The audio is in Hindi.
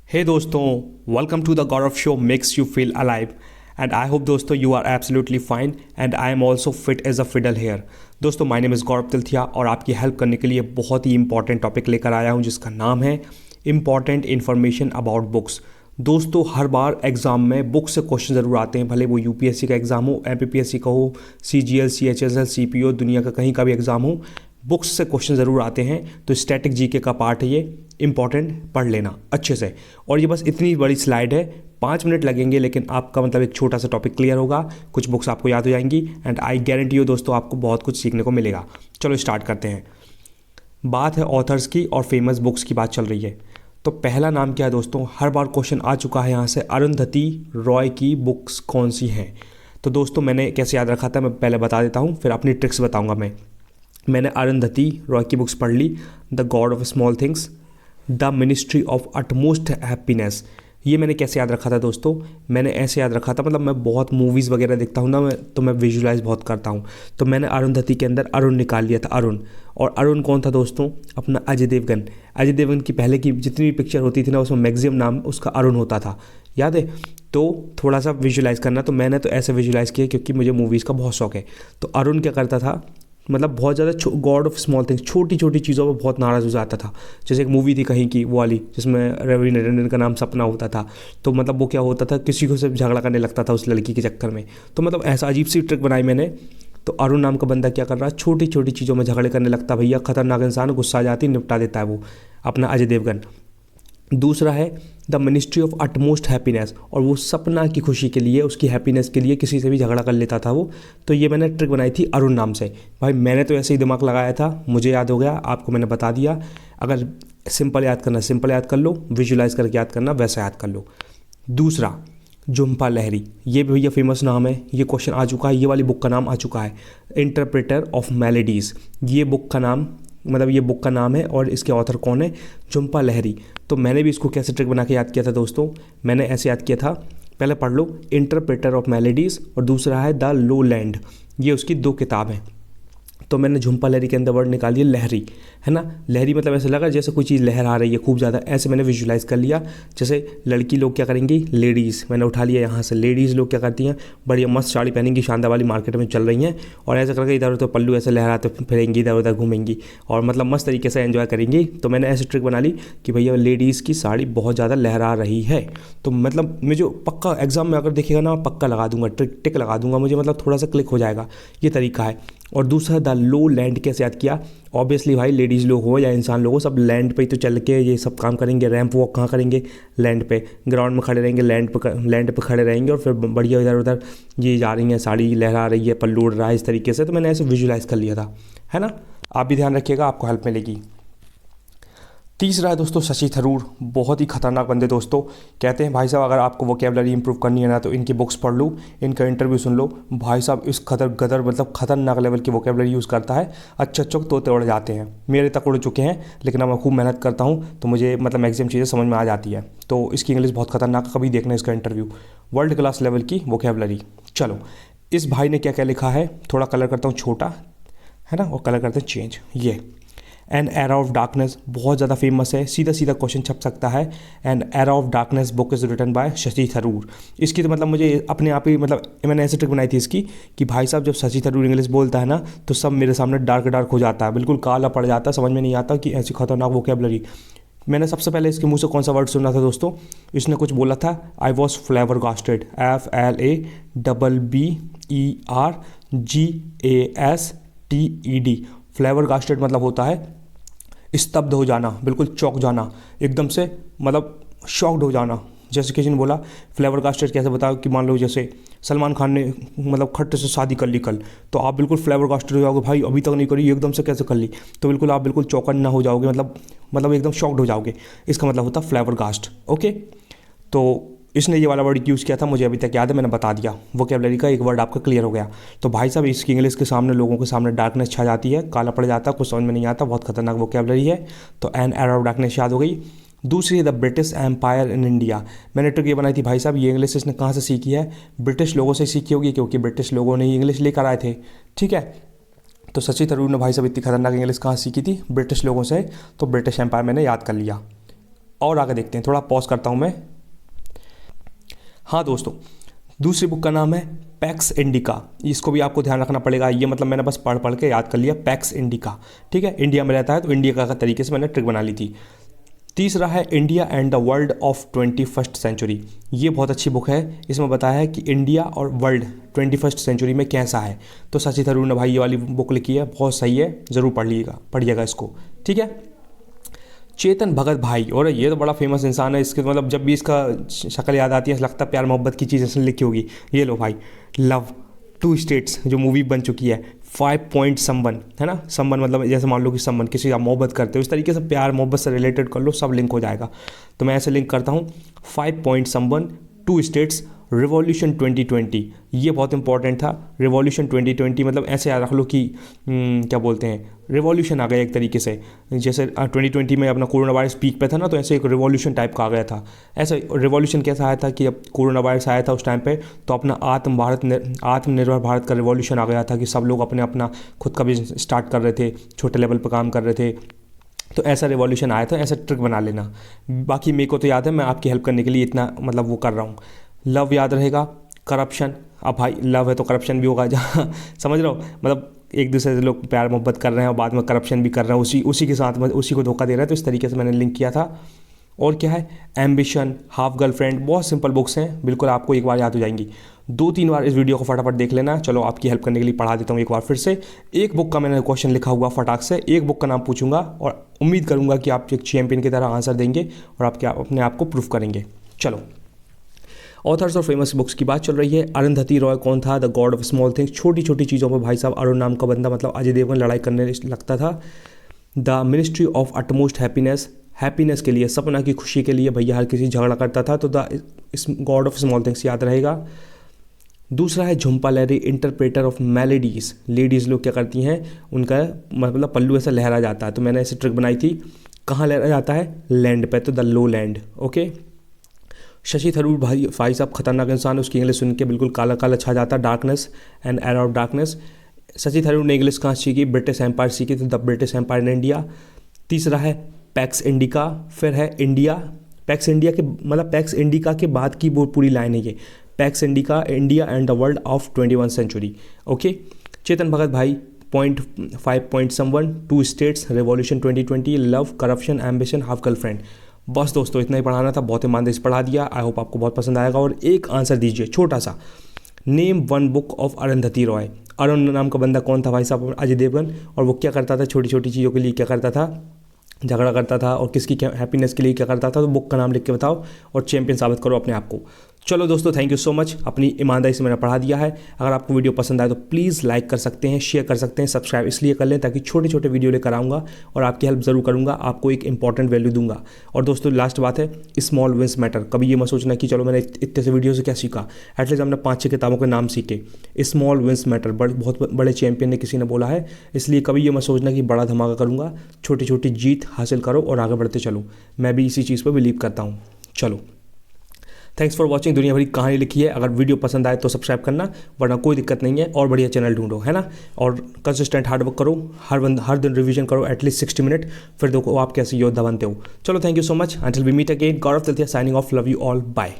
हे दोस्तों, welcome to the Gaurav show makes you feel alive and I hope दोस्तों you are absolutely fine and I am also fit as a fiddle here. दोस्तों my name is Gaurav Tilthia और आपकी हेल्प करने के लिए बहुत ही इंपॉर्टेंट टॉपिक लेकर आया हूँ जिसका नाम है इंपॉर्टेंट इन्फॉर्मेशन अबाउट बुक्स। दोस्तों हर बार एग्जाम में बुक से क्वेश्चन ज़रूर आते हैं, भले वो यूपीएससी का एग्ज़ाम हो, एमपीपीएससी का हो, सीजीएल, सीएचएसएल, सीपीओ, दुनिया का कहीं का भी एग्ज़ाम हो, बुक्स से क्वेश्चन ज़रूर आते हैं। तो स्टैटिक जीके का पार्ट है ये, इंपॉर्टेंट पढ़ लेना अच्छे से। और ये बस इतनी बड़ी स्लाइड है, 5 मिनट लगेंगे लेकिन आपका मतलब एक छोटा सा टॉपिक क्लियर होगा, कुछ बुक्स आपको याद हो जाएंगी एंड आई गारंटी यू दोस्तों आपको बहुत कुछ सीखने को मिलेगा। चलो स्टार्ट करते हैं। बात है ऑथर्स की और फेमस बुक्स की बात चल रही है। तो पहला नाम क्या है दोस्तों, हर बार क्वेश्चन आ चुका है यहाँ से, अरुंधति रॉय की बुक्स कौन सी हैं। तो दोस्तों मैंने कैसे याद रखा था मैं पहले बता देता हूँ, फिर अपनी ट्रिक्स बताऊँगा। मैंने अरुंधति रॉय की बुक्स पढ़ ली। The God of small things, the ministry of utmost happiness. ये मैंने कैसे याद रखा था दोस्तों, मैंने ऐसे याद रखा था, मतलब मैं बहुत मूवीज़ वगैरह देखता हूँ ना मैं विजुलाइज बहुत करता हूँ। तो मैंने अरुंधति के अंदर अरुण निकाल लिया था, अरुण। और अरुण कौन था दोस्तों, अपना अजय देवगन। अजय देवगन की पहले की जितनी भी पिक्चर होती थी ना उसमें मैक्सिमम नाम उसका अरुण होता था, याद है। तो थोड़ा सा विजुलाइज़ करना, तो मैंने तो ऐसे विजुलाइज़ किया क्योंकि मुझे मूवीज़ का बहुत शौक है। तो अरुण क्या करता था, मतलब बहुत ज़्यादा गॉड ऑफ स्मॉल थिंग्स, छोटी छोटी चीज़ों पर बहुत नाराज़ हो जाता था। जैसे एक मूवी थी कहीं की वो वाली जिसमें रवीना टंडन का नाम सपना होता था। तो मतलब वो क्या होता था, किसी को से झगड़ा करने लगता था उस लड़की के चक्कर में। तो मतलब ऐसा अजीब सी ट्रिक बनाई मैंने। तो अरुण नाम का बंदा क्या कर रहा है, छोटी छोटी चीज़ों में झगड़े करने लगता, भैया खतरनाक इंसान, गुस्सा आ जाती, निपटा देता है वो अपना अजय देवगन। दूसरा है the ministry of utmost happiness, और वो सपना की खुशी के लिए, उसकी हैप्पीनेस के लिए किसी से भी झगड़ा कर लेता था वो। तो ये मैंने ट्रिक बनाई थी अरुण नाम से। भाई मैंने तो ऐसे ही दिमाग लगाया था, मुझे याद हो गया, आपको मैंने बता दिया। अगर सिंपल याद करना सिंपल याद कर लो, विजुलाइज करके याद करना वैसा याद कर लो। दूसरा झुम्पा लहरी, ये भी भैया फेमस नाम है, ये क्वेश्चन आ चुका है, ये वाली बुक का नाम आ चुका है, इंटरप्रेटर ऑफ मेलेडीज़। ये बुक का नाम, मतलब ये बुक का नाम है और इसके ऑथर कौन है, झुम्पा लहरी। तो मैंने भी इसको कैसे ट्रिक बना के याद किया था दोस्तों, मैंने ऐसे याद किया था, पहले पढ़ लो इंटरप्रेटर ऑफ मेलेडीज़ और दूसरा है द लो लैंड। ये उसकी 2 किताब हैं। तो मैंने झुम्पा लहरी के अंदर वर्ड निकाल लिया लहरी, है ना। लहरी मतलब ऐसा लगा जैसे कोई चीज़ लहर आ रही है खूब ज़्यादा, ऐसे मैंने विजुलाइज़ कर लिया। जैसे लड़की लोग क्या करेंगी, लेडीज़, मैंने उठा लिया यहाँ से, लेडीज़ लोग क्या करती हैं, बढ़िया मस्त साड़ी पहनेंगी, शानदार वाली, मार्केट में चल रही हैं और ऐसा करके इधर उधर पल्लू ऐसे लहराते फिरेंगी, इधर उधर घूमेंगी और मतलब मस्त तरीके से एंजॉय करेंगी। तो मैंने ऐसी ट्रिक बना ली कि भैया लेडीज़ की साड़ी बहुत ज़्यादा लहरा रही है। तो मतलब मुझे पक्का एग्जाम में अगर देखिएगा ना, पक्का लगा दूंगा, टिक लगा दूंगा, मुझे मतलब थोड़ा सा क्लिक हो जाएगा, ये तरीका है। और दूसरा द लो लैंड कैसे याद किया, ऑब्वियसली भाई लेडीज़ लोग हो या इंसान लोग हो, सब लैंड पे ही तो चल के ये सब काम करेंगे। रैंप वॉक कहाँ करेंगे, लैंड पे, ग्राउंड में खड़े रहेंगे, लैंड पे खड़े रहेंगे और फिर बढ़िया इधर उधर ये जा रही हैं, साड़ी लहरा रही है, पल्लू उड़ रहा है, इस तरीके से। तो मैंने ऐसे विजुलाइज कर लिया था, है ना। आप भी ध्यान रखिएगा, आपको हेल्प मिलेगी। तीसरा है दोस्तों शशि थरूर, बहुत ही खतरनाक बंदे दोस्तों। कहते हैं भाई साहब अगर आपको वोकेबलरी इंप्रूव करनी है ना तो इनकी बुक्स पढ़ लो, इनका इंटरव्यू सुन लो। भाई साहब इस गदर मतलब खतरनाक लेवल की वोकेबलरी यूज़ करता है, अच्छे तोते उड़ जाते हैं, मेरे तक उड़ चुके हैं। लेकिन अब मैं खूब मेहनत करता हूँ तो मुझे मतलब मैक्सिमम चीज़ें समझ में आ जाती है। तो इसकी इंग्लिश बहुत खतरनाक है, कभी देखना इसका इंटरव्यू, वर्ल्ड क्लास लेवल की वोकेबलरी। चलो इस भाई ने क्या क्या लिखा है, थोड़ा कलर करता हूँ छोटा, है ना, और कलर करते हैं चेंज। ये एन एरा ऑफ डार्कनेस बहुत ज़्यादा फेमस है, सीधा सीधा क्वेश्चन छप सकता है। An era of darkness book is written by Shashi Tharoor. इसकी तो मतलब मुझे अपने आप ही मतलब मैंने ऐसे ट्रिक बनाई थी इसकी कि भाई साहब जब शशि थरूर इंग्लिश बोलता है ना तो सब मेरे सामने डार्क डार्क हो जाता है, बिल्कुल काला पड़ जाता है, समझ में नहीं आता कि ऐसी खतरनाक वोकेबलरी। मैंने सबसे पहले इसके मुंह से कौन सा वर्ड सुना था दोस्तों, इसने कुछ बोला था, I was flabbergasted, FLABBERGASTED। Flabbergasted मतलब होता है स्तब्ध हो जाना, बिल्कुल चौंक जाना, एकदम से मतलब शॉक्ड हो जाना। जैसे किसी ने बोला फ्लेवर कास्टेड कैसे बताओ, कि मान लो जैसे सलमान खान ने मतलब खट्ट से शादी कर ली कल, तो आप बिल्कुल फ्लेवर कास्टेड हो जाओगे, भाई अभी तक नहीं करी एकदम से कैसे कर ली। तो बिल्कुल आप बिल्कुल चौकन्ना हो जाओगे, मतलब एकदम शॉक्ड हो जाओगे, इसका मतलब होता है फ्लेवर कास्ट। ओके, तो इसने ये वाला वर्ड यूज़ किया था, मुझे अभी तक याद है, मैंने बता दिया। वोकेबलरी का एक वर्ड आपका क्लियर हो गया। तो भाई साहब इसकी इंग्लिश के सामने लोगों के सामने डार्कनेस छा जाती है, काला पड़ जाता है, कुछ समझ में नहीं आता, बहुत खतरनाक वोकेबलरी है। तो एन एरा ऑफ डार्कनेस याद हो गई। दूसरी the British Empire in India, मैंने ट्रिक ये बनाई थी भाई साहब, ये इंग्लिश इसने कहाँ से सीखी है, ब्रिटिश लोगों से सीखी होगी, क्योंकि ब्रिटिश लोगों ने ही इंग्लिश लेकर आए थे, ठीक है। तो शशि थरूर ने भाई साहब इतनी खतरनाक इंग्लिश कहाँ सीखी थी, ब्रिटिश लोगों से। तो ब्रिटिश एम्पायर मैंने याद कर लिया। और आगे देखते हैं, थोड़ा पॉज करता हूँ मैं। हाँ दोस्तों, दूसरी बुक का नाम है पैक्स इंडिका। इसको भी आपको ध्यान रखना पड़ेगा, ये मतलब मैंने बस पढ़ के याद कर लिया, पैक्स इंडिका। ठीक है, इंडिया में रहता है तो इंडिया का तरीके से मैंने ट्रिक बना ली थी। तीसरा है India and the world of 21st century. ये बहुत अच्छी बुक है। इसमें बताया है कि इंडिया और वर्ल्ड 21st सेंचुरी में कैसा है। तो शशि थरूर ने भाई ये वाली बुक लिखी है, बहुत सही है, ज़रूर पढ़िएगा इसको। ठीक है, चेतन भगत भाई, और ये तो बड़ा फेमस इंसान है। इसके मतलब जब भी इसका शक्ल याद आती है लगता है प्यार मोहब्बत की चीज़ इसने लिखी होगी। ये लो भाई, लव टू स्टेट्स जो मूवी बन चुकी है, 5 पॉइंट समवन, है ना। समवन मतलब जैसे मान लो कि समवन किसी का मोहब्बत करते हो, इस तरीके से प्यार मोहब्बत से रिलेटेड कर लो, सब लिंक हो जाएगा। तो मैं ऐसे लिंक करता हूँ, 5 पॉइंट समवन, 2 स्टेट्स, रिवॉल्यूशन 2020। ये बहुत इंपॉर्टेंट था। रिवॉल्यूशन 2020 मतलब ऐसे याद रख लो कि क्या बोलते हैं, रिवॉल्यूशन आ गया एक तरीके से। जैसे 2020 में अपना कोरोना वायरस पीक पे था ना, तो ऐसे एक रिवॉल्यूशन टाइप का आ गया था। ऐसे रिवॉल्यूशन कैसा आया था कि अब कोरोना वायरस आया था उस टाइम पे, तो अपना आत्मनिर्भर भारत का रिवॉल्यूशन आ गया था कि सब लोग अपना खुद का बिजनेस स्टार्ट कर रहे थे, छोटे लेवल पर काम कर रहे थे। तो ऐसा रिवॉल्यूशन आया था, ऐसा ट्रिक बना लेना। बाकी मेरे को तो याद है, मैं आपकी हेल्प करने के लिए इतना मतलब वो कर रहा हूँ। लव याद रहेगा, करप्शन, अब भाई लव है तो करप्शन भी होगा, जहाँ समझ रहे हो, मतलब एक दूसरे से लोग प्यार मोहब्बत कर रहे हैं और बाद में करप्शन भी कर रहे हैं, उसी के साथ में उसी को धोखा दे रहे हैं। तो इस तरीके से मैंने लिंक किया था। और क्या है, एम्बिशन, हाफ गर्लफ्रेंड, बहुत सिंपल बुक्स हैं, बिल्कुल आपको एक बार याद हो जाएंगी। 2-3 बार इस वीडियो को फटाफट देख लेना। चलो आपकी हेल्प करने के लिए पढ़ा देता हूँ एक बार फिर से। एक बुक का मैंने क्वेश्चन लिखा हुआ फटाक से, एक बुक का नाम पूछूंगा और उम्मीद करूंगा कि आप एक चैंपियन की तरह आंसर देंगे और आपके अपने आप को प्रूफ करेंगे। चलो, ऑथर्स और फेमस बुक्स की बात चल रही है। अरुंधति रॉय कौन था? The God of small things. छोटी छोटी चीज़ों पर भाई साहब अरुण नाम का बंदा मतलब अजय देवगन लड़ाई करने लगता था। The ministry of utmost happiness, happiness के लिए, सपना की खुशी के लिए भैया हर किसी झगड़ा करता था, तो the God of small things याद रहेगा। दूसरा है झुम्पा लहरी, इंटरप्रेटर ऑफ मेलेडीज़। लेडीज़ लोग क्या करती हैं, उनका मतलब पल्लू ऐसा लहरा जाता है, तो मैंने ऐसी ट्रिक बनाई थी। कहाँ लहरा जाता है? लैंड पे, तो the low land. Okay. Shashi Tharoor भाई साहब खतरनाक इंसान, उसकी इंग्लिश सुन के बिल्कुल काला काला छा जाता, darkness and era of darkness. Shashi Tharoor ने इंग्लिश कहाँ सीखी? ब्रिटिश एम्पायर सीखी, तो the British Empire in India. तीसरा है पैक्स इंडिका, फिर है इंडिया। पैक्स इंडिया के मतलब पैक्स इंडिका के बाद की वो पूरी लाइन है ये, Pax Indica, India and the world of 21 century. Okay. Chetan Bhagat भाई, 5 point someone, 2 states, revolution 2020, love, corruption, ambition, half girlfriend. बस दोस्तों इतना ही पढ़ाना था, बहुत ईमानदारी से पढ़ा दिया। आई होप आपको बहुत पसंद आएगा। और एक आंसर दीजिए छोटा सा, name 1 book of Arundhati Roy. Arun नाम का बंदा कौन था भाई साहब? अजय देवगन। और वो क्या करता था? छोटी छोटी चीज़ों के लिए क्या करता था? झगड़ा करता था। और किसकी हैप्पीनेस के लिए क्या करता था? तो बुक का नाम लिख के बताओ और चैंपियन साबित करो अपने आप को। चलो दोस्तों, थैंक यू सो मच, अपनी ईमानदारी से मैंने पढ़ा दिया है। अगर आपको वीडियो पसंद आए तो प्लीज़ लाइक कर सकते हैं, शेयर कर सकते हैं, सब्सक्राइब इसलिए कर लें ताकि छोटे छोटे वीडियो लेकर आऊँगा और आपकी हेल्प ज़रूर करूँगा, आपको एक इंपॉर्टेंट वैल्यू दूंगा। और दोस्तों लास्ट बात है, स्मॉल विंस मैटर। कभी ये मत सोचना कि चलो मैंने इतने से वीडियो से क्या सीखा, एटलीस्ट हमने 5-6 किताबों के नाम सीखे। स्मॉल विंस मैटर, बहुत बड़े चैंपियन ने किसी ने बोला है, इसलिए कभी ये मत सोचना कि बड़ा धमाका करूँगा। छोटी छोटी जीत हासिल करो और आगे बढ़ते चलो। मैं भी इसी चीज़ पर बिलीव करता हूँ। चलो, थैंक्स फॉर वॉचिंग। दुनिया भरी कहानी लिखी है। अगर वीडियो पसंद आए तो सब्सक्राइब करना, वरना कोई दिक्कत नहीं है, और बढ़िया चैनल ढूंढो, है ना। और कंसिस्टेंट हार्डवर्क करो, हर दिन रिवीजन करो एटलीस्ट 60 मिनट, फिर देखो आप कैसे योद्धा बनते हो। चलो, thank you so much. Until we meet again, Gaurav Tilthia signing off. Love you all, bye.